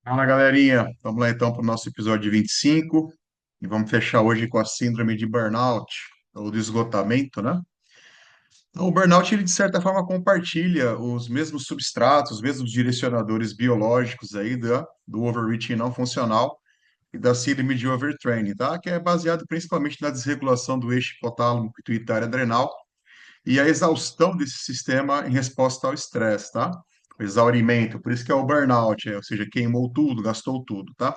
Fala, galerinha. Vamos lá então para o nosso episódio 25 e vamos fechar hoje com a síndrome de burnout ou do esgotamento, né? Então, o burnout, ele de certa forma compartilha os mesmos substratos, os mesmos direcionadores biológicos aí do overreaching não funcional e da síndrome de overtraining, tá? Que é baseado principalmente na desregulação do eixo hipotálamo pituitário adrenal e a exaustão desse sistema em resposta ao estresse, tá? O exaurimento, por isso que é o burnout, ou seja, queimou tudo, gastou tudo, tá?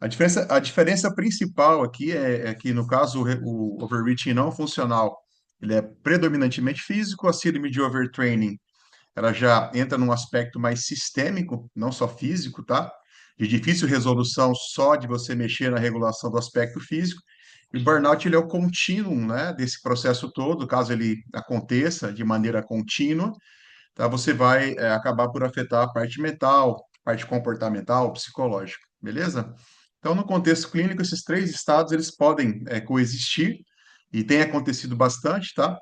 A diferença principal aqui é que, no caso, o overreaching não funcional, ele é predominantemente físico, a síndrome de overtraining, ela já entra num aspecto mais sistêmico, não só físico, tá? De difícil resolução só de você mexer na regulação do aspecto físico. E o burnout, ele é o contínuo, né, desse processo todo, caso ele aconteça de maneira contínua, tá? Você vai acabar por afetar a parte mental, parte comportamental, psicológica, beleza? Então, no contexto clínico, esses três estados eles podem coexistir e tem acontecido bastante, tá?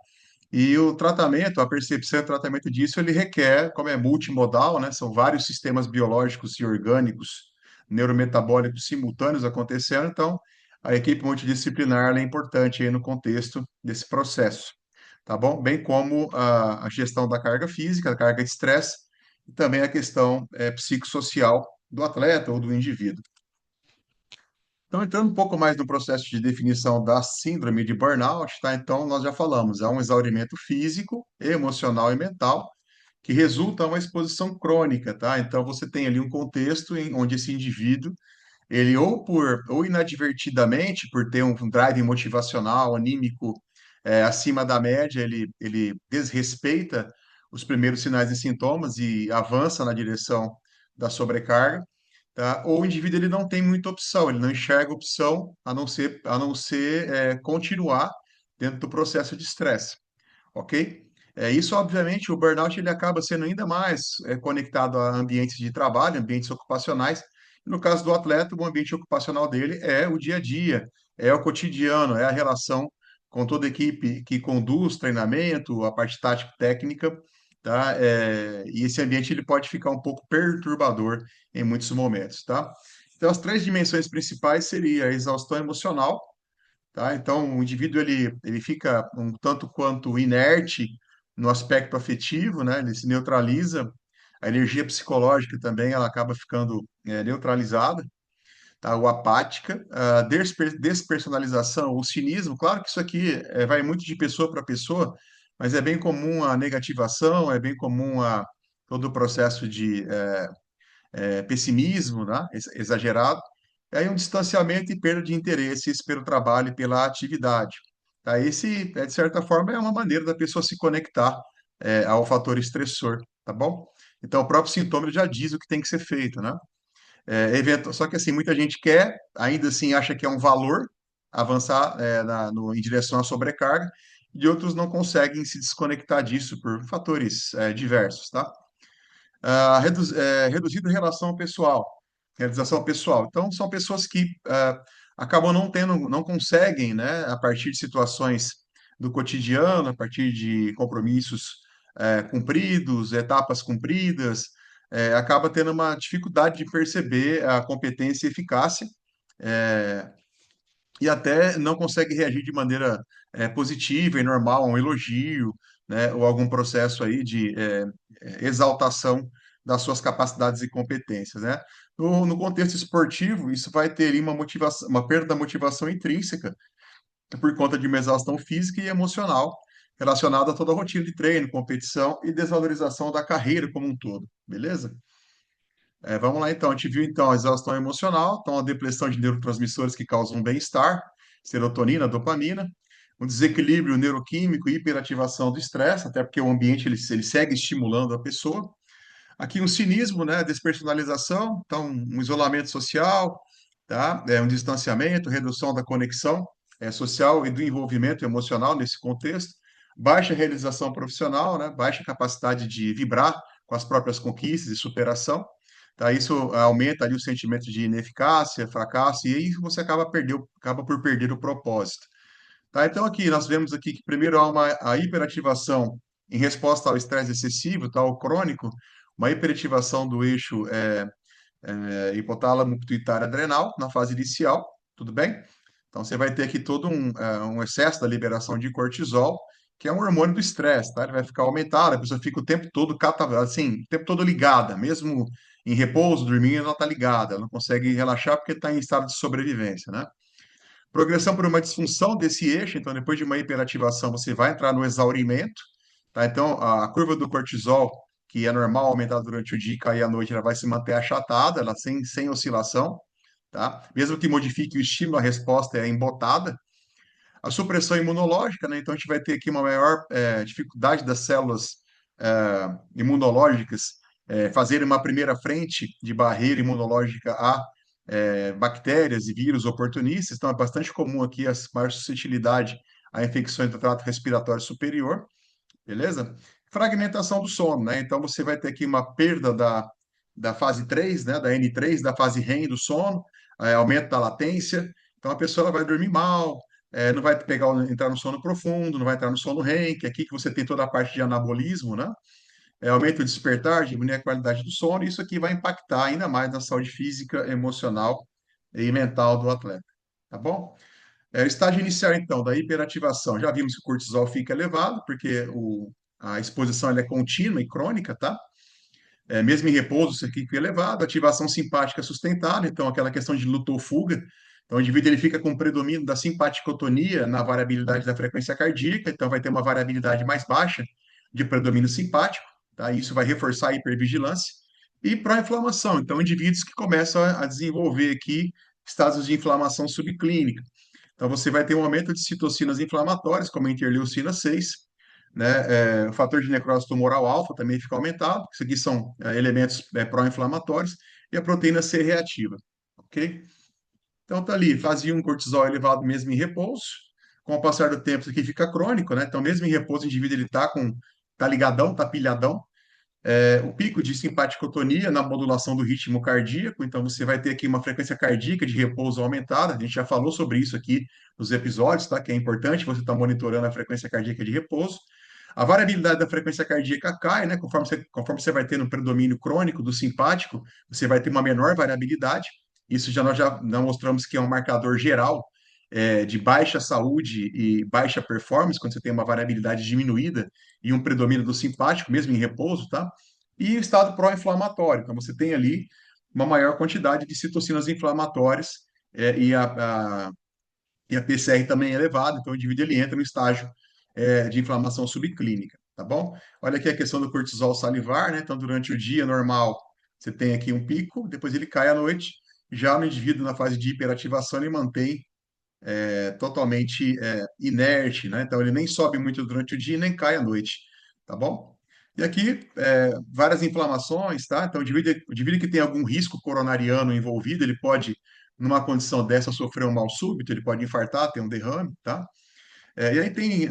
E o tratamento, a percepção e o tratamento disso, ele requer, como é multimodal, né? São vários sistemas biológicos e orgânicos, neurometabólicos simultâneos acontecendo, então a equipe multidisciplinar ela é importante aí no contexto desse processo, tá bom? Bem como a gestão da carga física, da carga de estresse, e também a questão psicossocial do atleta ou do indivíduo. Então, entrando um pouco mais no processo de definição da síndrome de burnout, tá? Então, nós já falamos, é um exaurimento físico, emocional e mental que resulta em uma exposição crônica, tá? Então, você tem ali um contexto onde esse indivíduo, ele ou inadvertidamente, por ter um drive motivacional, anímico, acima da média, ele desrespeita os primeiros sinais e sintomas e avança na direção da sobrecarga, tá? Ou o indivíduo ele não tem muita opção, ele não enxerga opção a não ser continuar dentro do processo de estresse, ok? Isso, obviamente, o burnout ele acaba sendo ainda mais conectado a ambientes de trabalho, ambientes ocupacionais. No caso do atleta, o ambiente ocupacional dele é o dia a dia, é o cotidiano, é a relação com toda a equipe que conduz treinamento, a parte tática técnica, tá? E esse ambiente ele pode ficar um pouco perturbador em muitos momentos, tá? Então, as três dimensões principais seria a exaustão emocional, tá? Então, o indivíduo ele fica um tanto quanto inerte no aspecto afetivo, né? Ele se neutraliza. A energia psicológica também ela acaba ficando neutralizada, tá? O apática, a despersonalização, o cinismo. Claro que isso aqui vai muito de pessoa para pessoa, mas é bem comum a negativação, é bem comum a todo o processo de pessimismo, né? Exagerado. E aí um distanciamento e perda de interesses pelo trabalho e pela atividade. Tá? Esse, de certa forma, é uma maneira da pessoa se conectar ao fator estressor, tá bom? Então, o próprio sintoma ele já diz o que tem que ser feito, né? Só que, assim, muita gente quer, ainda assim acha que é um valor avançar em direção à sobrecarga, e outros não conseguem se desconectar disso por fatores diversos, tá? Reduzido em relação pessoal, realização pessoal. Então, são pessoas que acabam não tendo, não conseguem, né, a partir de situações do cotidiano, a partir de compromissos cumpridos, etapas cumpridas, acaba tendo uma dificuldade de perceber a competência e eficácia, é, e até não consegue reagir de maneira positiva e normal a um elogio, né, ou algum processo aí de exaltação das suas capacidades e competências, né? No contexto esportivo, isso vai ter ali uma motivação, uma perda da motivação intrínseca por conta de uma exaustão física e emocional relacionada a toda a rotina de treino, competição e desvalorização da carreira como um todo, beleza? Vamos lá então, a gente viu então a exaustão emocional, então a depressão de neurotransmissores que causam bem-estar, serotonina, dopamina, um desequilíbrio neuroquímico e hiperativação do estresse, até porque o ambiente ele segue estimulando a pessoa. Aqui um cinismo, né, despersonalização, então um isolamento social, tá? Um distanciamento, redução da conexão social e do envolvimento emocional nesse contexto, baixa realização profissional, né, baixa capacidade de vibrar com as próprias conquistas e superação, tá? Isso aumenta ali o sentimento de ineficácia, fracasso e aí você acaba por perder o propósito. Tá? Então, aqui nós vemos aqui que primeiro há a hiperativação em resposta ao estresse excessivo, tá? O crônico, uma hiperativação do eixo hipotálamo pituitário adrenal na fase inicial, tudo bem? Então você vai ter aqui todo um excesso da liberação de cortisol, que é um hormônio do estresse, tá? Ele vai ficar aumentado, a pessoa fica o tempo todo, assim, o tempo todo ligada, mesmo em repouso, dormindo, ela está ligada, ela não consegue relaxar porque está em estado de sobrevivência, né? Progressão por uma disfunção desse eixo, então depois de uma hiperativação você vai entrar no exaurimento, tá? Então a curva do cortisol, que é normal aumentar durante o dia e cair à noite, ela vai se manter achatada, ela sem oscilação, tá? Mesmo que modifique o estímulo, a resposta é embotada. A supressão imunológica, né? Então a gente vai ter aqui uma maior dificuldade das células imunológicas fazerem uma primeira frente de barreira imunológica a bactérias e vírus oportunistas. Então é bastante comum aqui a maior suscetibilidade a infecções do trato respiratório superior, beleza? Fragmentação do sono, né? Então você vai ter aqui uma perda da fase 3, né? Da N3, da fase REM do sono, aumento da latência. Então a pessoa ela vai dormir mal, não vai entrar no sono profundo, não vai entrar no sono REM, que é aqui que você tem toda a parte de anabolismo, né? Aumenta o despertar, diminui a qualidade do sono, e isso aqui vai impactar ainda mais na saúde física, emocional e mental do atleta, tá bom? Estágio inicial, então, da hiperativação. Já vimos que o cortisol fica elevado, porque a exposição ela é contínua e crônica, tá? Mesmo em repouso, isso aqui fica elevado. Ativação simpática sustentada, então, aquela questão de luta ou fuga. Então, o indivíduo ele fica com predomínio da simpaticotonia na variabilidade da frequência cardíaca, então, vai ter uma variabilidade mais baixa de predomínio simpático, tá? Isso vai reforçar a hipervigilância. E pró-inflamação, então, indivíduos que começam a desenvolver aqui estados de inflamação subclínica. Então, você vai ter um aumento de citocinas inflamatórias, como a interleucina 6, né? O fator de necrose tumoral alfa também fica aumentado. Isso aqui são elementos pró-inflamatórios. E a proteína C reativa, ok? Então, tá ali, fazia um cortisol elevado mesmo em repouso. Com o passar do tempo, isso aqui fica crônico, né? Então, mesmo em repouso, o indivíduo ele tá ligadão, tá pilhadão. O pico de simpaticotonia na modulação do ritmo cardíaco, então você vai ter aqui uma frequência cardíaca de repouso aumentada, a gente já falou sobre isso aqui nos episódios, tá? Que é importante você estar monitorando a frequência cardíaca de repouso. A variabilidade da frequência cardíaca cai, né? Conforme você vai tendo um predomínio crônico do simpático, você vai ter uma menor variabilidade. Isso nós já mostramos que é um marcador geral de baixa saúde e baixa performance, quando você tem uma variabilidade diminuída e um predomínio do simpático, mesmo em repouso, tá? E o estado pró-inflamatório, então você tem ali uma maior quantidade de citocinas inflamatórias e a PCR também é elevada, então o indivíduo ele entra no estágio de inflamação subclínica, tá bom? Olha aqui a questão do cortisol salivar, né? Então, durante o dia normal, você tem aqui um pico, depois ele cai à noite. Já no indivíduo na fase de hiperativação, ele mantém totalmente inerte, né? Então ele nem sobe muito durante o dia e nem cai à noite, tá bom? E aqui várias inflamações, tá? Então o indivíduo que tem algum risco coronariano envolvido, ele pode, numa condição dessa, sofrer um mal súbito, ele pode infartar, ter um derrame, tá? E aí tem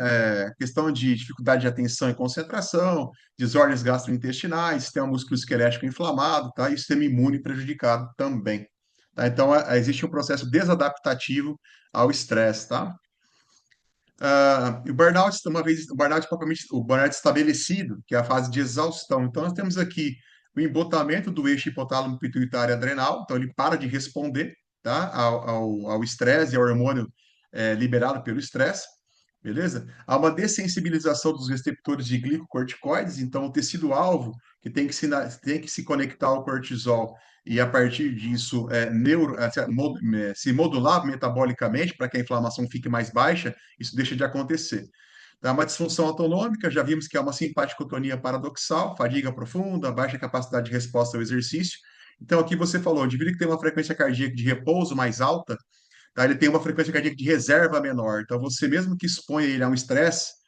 questão de dificuldade de atenção e concentração, desordens gastrointestinais, sistema musculoesquelético inflamado, tá? E sistema imune prejudicado também. Tá? Então, existe um processo desadaptativo ao estresse, tá? E o burnout, uma vez, o burnout propriamente, o burnout estabelecido, que é a fase de exaustão. Então, nós temos aqui o embotamento do eixo hipotálamo pituitário adrenal, então ele para de responder, tá? Ao estresse e ao hormônio liberado pelo estresse, beleza? Há uma dessensibilização dos receptores de glicocorticoides, então o tecido-alvo que tem que se conectar ao cortisol e a partir disso se modular metabolicamente para que a inflamação fique mais baixa, isso deixa de acontecer. Dá uma disfunção autonômica, já vimos que é uma simpaticotonia paradoxal, fadiga profunda, baixa capacidade de resposta ao exercício. Então, aqui você falou, o indivíduo que tem uma frequência cardíaca de repouso mais alta, tá? Ele tem uma frequência cardíaca de reserva menor. Então, você mesmo que exponha ele a um estresse,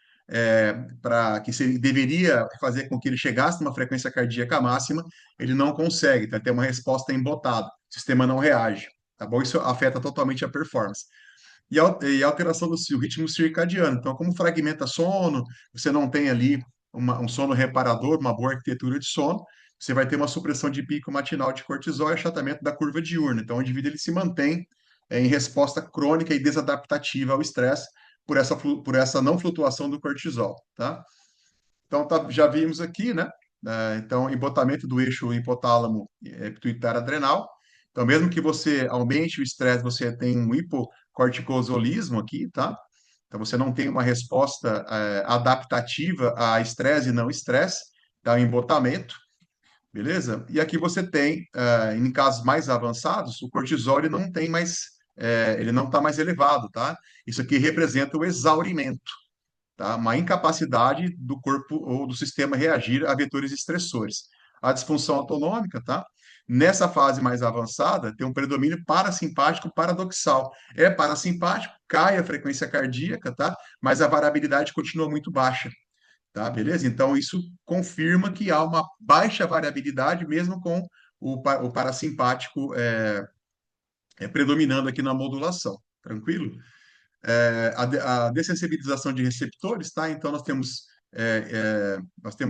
para que se ele deveria fazer com que ele chegasse numa frequência cardíaca máxima, ele não consegue, tá? Ele tem uma resposta embotada, o sistema não reage, tá bom? Isso afeta totalmente a performance. E a alteração do ritmo circadiano. Então, como fragmenta sono, você não tem ali um sono reparador, uma boa arquitetura de sono, você vai ter uma supressão de pico matinal de cortisol e achatamento da curva diurna. Então, o indivíduo ele se mantém em resposta crônica e desadaptativa ao estresse por essa não flutuação do cortisol, tá? Então, já vimos aqui, né? Então, embotamento do eixo hipotálamo pituitário adrenal. Então, mesmo que você aumente o estresse, você tem um hipocorticosolismo aqui, tá? Então, você não tem uma resposta adaptativa a estresse e não estresse, dá um embotamento, beleza? E aqui você tem, em casos mais avançados, o cortisol ele não tem mais, ele não está mais elevado, tá? Isso aqui representa o exaurimento, tá? Uma incapacidade do corpo ou do sistema reagir a vetores estressores. A disfunção autonômica, tá? Nessa fase mais avançada, tem um predomínio parasimpático paradoxal. É parasimpático, cai a frequência cardíaca, tá? Mas a variabilidade continua muito baixa, tá? Beleza? Então, isso confirma que há uma baixa variabilidade mesmo com o parasimpático predominando aqui na modulação. Tranquilo? A dessensibilização de receptores, tá? Então, nós temos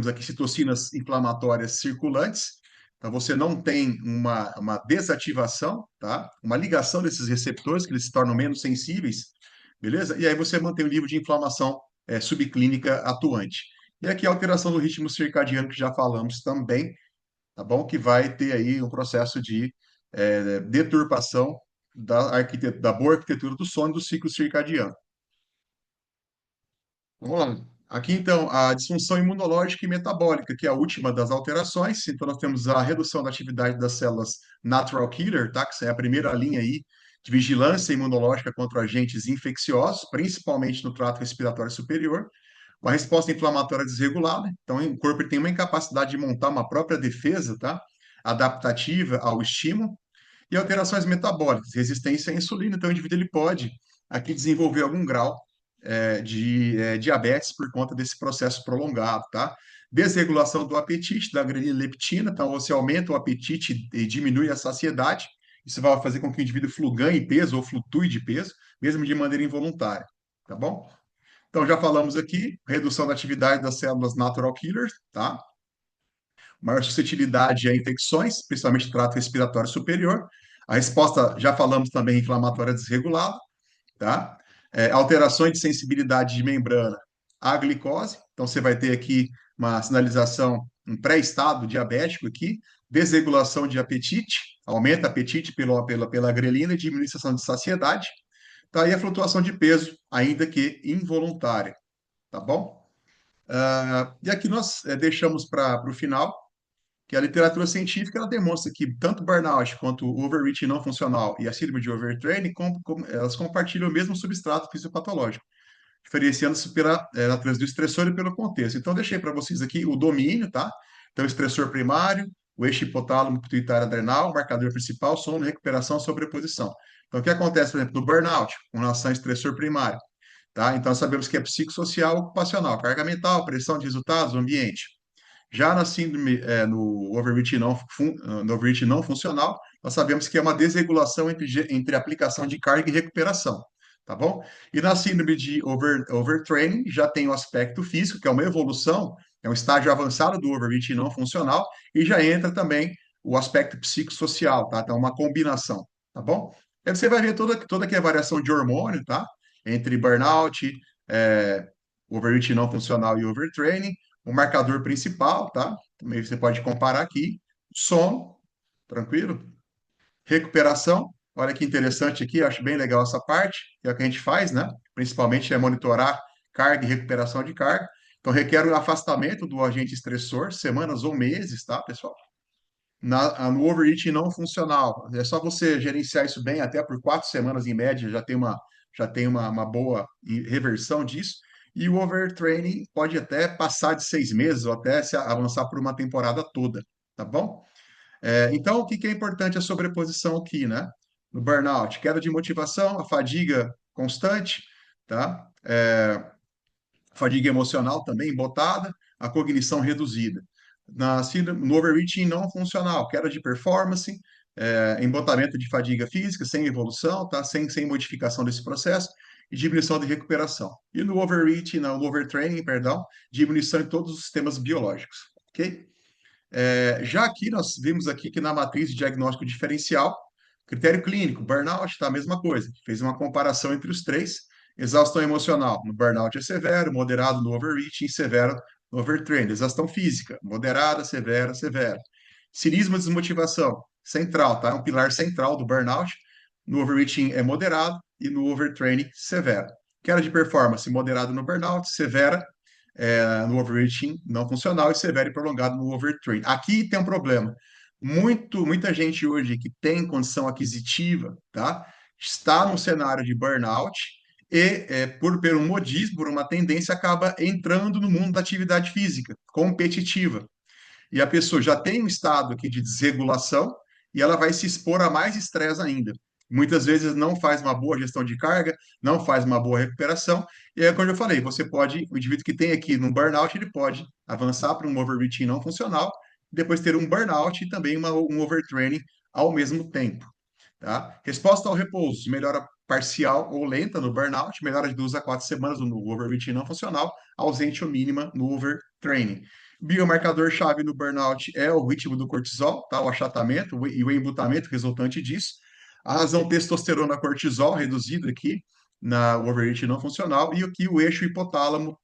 aqui citocinas inflamatórias circulantes. Então, você não tem uma desativação, tá? Uma ligação desses receptores, que eles se tornam menos sensíveis, beleza? E aí você mantém o nível de inflamação subclínica atuante. E aqui a alteração do ritmo circadiano, que já falamos também, tá bom? Que vai ter aí um processo de deturpação da boa arquitetura do sono e do ciclo circadiano. Vamos lá. Aqui, então, a disfunção imunológica e metabólica, que é a última das alterações. Então, nós temos a redução da atividade das células natural killer, tá? Que é a primeira linha aí de vigilância imunológica contra agentes infecciosos, principalmente no trato respiratório superior. Uma resposta inflamatória desregulada. Então, o corpo ele tem uma incapacidade de montar uma própria defesa, tá? Adaptativa ao estímulo. E alterações metabólicas, resistência à insulina. Então, o indivíduo ele pode aqui desenvolver algum grau de diabetes por conta desse processo prolongado, tá? Desregulação do apetite, da grelina leptina, então você aumenta o apetite e diminui a saciedade. Isso vai fazer com que o indivíduo ganhe peso ou flutue de peso, mesmo de maneira involuntária, tá bom? Então, já falamos aqui, redução da atividade das células natural killers, tá? Maior suscetibilidade a infecções, principalmente trato respiratório superior. A resposta, já falamos também, inflamatória desregulada, tá? Alterações de sensibilidade de membrana à glicose. Então, você vai ter aqui uma sinalização, um pré-estado diabético aqui, desregulação de apetite, aumenta apetite pela grelina e diminui a sensação de saciedade. Tá aí a flutuação de peso, ainda que involuntária, tá bom? E aqui nós deixamos para o final que a literatura científica ela demonstra que tanto burnout quanto o overreaching não funcional e a síndrome de overtraining, elas compartilham o mesmo substrato fisiopatológico, diferenciando-se pela natureza do estressor e pelo contexto. Então, deixei para vocês aqui o domínio, tá? Então, estressor primário, o eixo hipotálamo pituitário adrenal, o marcador principal, sono, recuperação, sobreposição. Então, o que acontece, por exemplo, no burnout, com relação ao estressor primário, tá? Então, sabemos que é psicossocial, ocupacional, carga mental, pressão de resultados, ambiente. Já na síndrome, no overreach não funcional, nós sabemos que é uma desregulação entre aplicação de carga e recuperação, tá bom? E na síndrome de overtraining, já tem o aspecto físico, que é uma evolução, é um estágio avançado do overreach não funcional, e já entra também o aspecto psicossocial, tá? Então, uma combinação, tá bom? Aí você vai ver toda aqui a variação de hormônio, tá? Entre burnout, é, overreach não funcional e overtraining, o marcador principal, tá? Também você pode comparar aqui. Sono, tranquilo? Recuperação, olha que interessante aqui, eu acho bem legal essa parte, que é o que a gente faz, né? Principalmente é monitorar carga e recuperação de carga. Então, requer o afastamento do agente estressor, semanas ou meses, tá, pessoal? No overeating não funcional, é só você gerenciar isso bem, até por 4 semanas em média, já tem uma boa reversão disso. E o overtraining pode até passar de 6 meses ou até se avançar por uma temporada toda, tá bom? Então, o que que é importante a sobreposição aqui, né? No burnout, queda de motivação, a fadiga constante, tá? Fadiga emocional também botada, a cognição reduzida. No overreaching não funcional, queda de performance, embotamento de fadiga física, sem evolução, tá? Sem modificação desse processo, e diminuição de recuperação. E no overreaching, no overtraining, perdão, diminuição em todos os sistemas biológicos, ok? Já aqui, nós vimos aqui que na matriz de diagnóstico diferencial, critério clínico, burnout, tá a mesma coisa. Fez uma comparação entre os três. Exaustão emocional, no burnout é severo, moderado no overreaching, severo no overtraining, exaustão física, moderada, severa, severa. Cinismo e desmotivação, central, tá? É um pilar central do burnout. No overreaching é moderado e no overtraining, severo. Queda de performance, moderada no burnout, severa no overreaching não funcional e severo e prolongado no overtraining. Aqui tem um problema. Muita gente hoje que tem condição aquisitiva, tá? Está no cenário de burnout e, por um modismo, por uma tendência, acaba entrando no mundo da atividade física competitiva. E a pessoa já tem um estado aqui de desregulação e ela vai se expor a mais estresse ainda. Muitas vezes não faz uma boa gestão de carga, não faz uma boa recuperação. E é como eu falei, você pode, o indivíduo que tem aqui no burnout, ele pode avançar para um overreaching não funcional, depois ter um burnout e também um overtraining ao mesmo tempo. Tá? Resposta ao repouso, melhora parcial ou lenta no burnout, melhora de 2 a 4 semanas no overreaching não funcional, ausente ou mínima no overtraining. Biomarcador-chave no burnout é o ritmo do cortisol, tá? O achatamento e o embutamento resultante disso. A razão testosterona-cortisol reduzida aqui na overreaching não funcional e aqui o eixo hipotálamo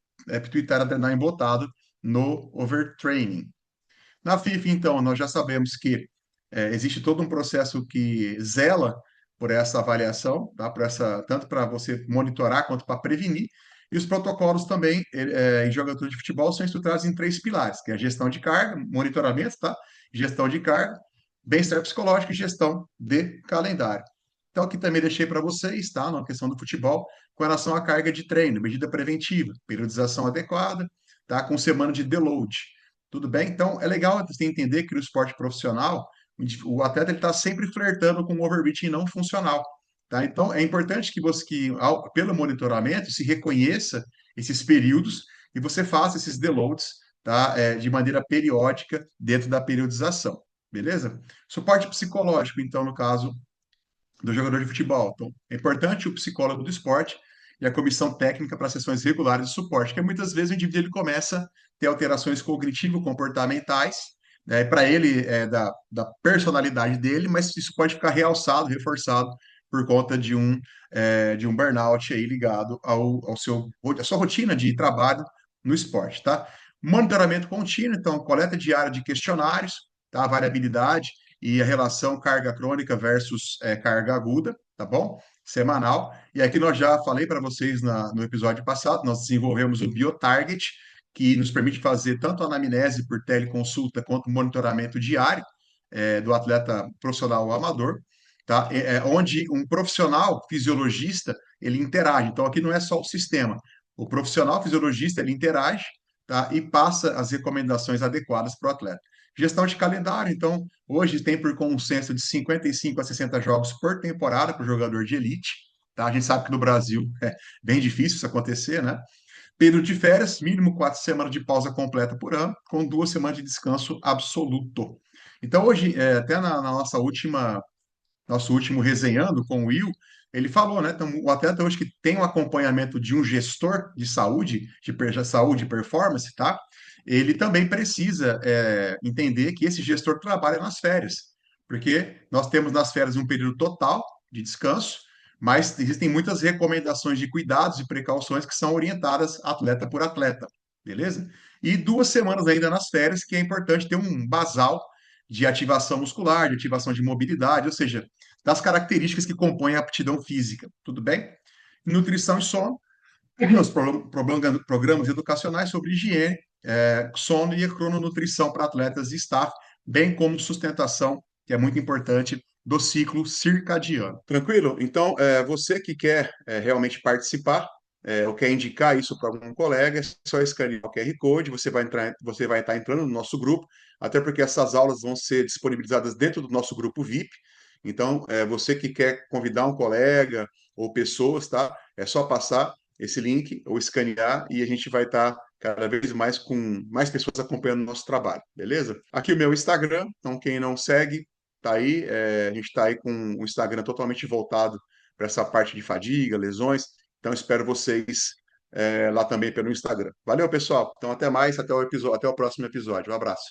pituitário adrenal embotado no overtraining. Na FIFA, então, nós já sabemos que existe todo um processo que zela por essa avaliação, tá? Por essa, tanto para você monitorar quanto para prevenir. E os protocolos também, em jogador de futebol, são estruturados em 3 pilares, que é a gestão de carga, monitoramento, tá? Gestão de carga, bem-estar psicológico e gestão de calendário. Então, aqui também deixei para vocês, tá? Na questão do futebol, com relação à carga de treino, medida preventiva, periodização adequada, tá? Com semana de deload. Tudo bem? Então, é legal você entender que no esporte profissional, o atleta está sempre flertando com o overreaching não funcional. Tá? Então, é importante que você, pelo monitoramento, se reconheça esses períodos e você faça esses deloads, tá? De maneira periódica dentro da periodização. Beleza? Suporte psicológico, então, no caso do jogador de futebol. Então, é importante o psicólogo do esporte e a comissão técnica para sessões regulares de suporte, porque muitas vezes o indivíduo ele começa a ter alterações cognitivo-comportamentais, né, para ele da personalidade dele, mas isso pode ficar realçado, reforçado por conta de um burnout aí ligado à sua rotina de trabalho no esporte, tá? Monitoramento contínuo, então, coleta diária de questionários, tá? Variabilidade, e a relação carga crônica versus carga aguda, tá bom? Semanal. E aqui nós já falei para vocês no episódio passado, nós desenvolvemos o BioTarget, que nos permite fazer tanto anamnese por teleconsulta quanto monitoramento diário do atleta profissional ou amador, tá? Onde um profissional fisiologista ele interage. Então aqui não é só o sistema. O profissional fisiologista ele interage, tá? E passa as recomendações adequadas para o atleta. Gestão de calendário, então, hoje tem por consenso de 55 a 60 jogos por temporada para o jogador de elite. Tá? A gente sabe que no Brasil é bem difícil isso acontecer, né? Período de férias, mínimo 4 semanas de pausa completa por ano, com 2 semanas de descanso absoluto. Então, hoje, até na nossa nosso último resenhando com o Will, ele falou, né? Então, o atleta hoje que tem um acompanhamento de um gestor de saúde, saúde e performance, tá? Ele também precisa entender que esse gestor trabalha nas férias, porque nós temos nas férias um período total de descanso, mas existem muitas recomendações de cuidados e precauções que são orientadas atleta por atleta, beleza? E 2 semanas ainda nas férias, que é importante ter um basal de ativação muscular, de ativação de mobilidade, ou seja, das características que compõem a aptidão física, tudo bem? Nutrição e sono, os programas educacionais sobre higiene, sono e crononutrição para atletas e staff, bem como sustentação, que é muito importante, do ciclo circadiano. Tranquilo? Então, você que quer realmente participar, ou quer indicar isso para algum colega, é só escanear o QR Code, você vai estar entrando no nosso grupo, até porque essas aulas vão ser disponibilizadas dentro do nosso grupo VIP. Então, você que quer convidar um colega ou pessoas, tá? É só passar esse link ou escanear e a gente vai estar cada vez mais com mais pessoas acompanhando o nosso trabalho, beleza? Aqui o meu Instagram, então quem não segue, tá aí, a gente está aí com o Instagram totalmente voltado para essa parte de fadiga, lesões, então espero vocês lá também pelo Instagram. Valeu, pessoal. Então até mais, até o próximo episódio. Um abraço.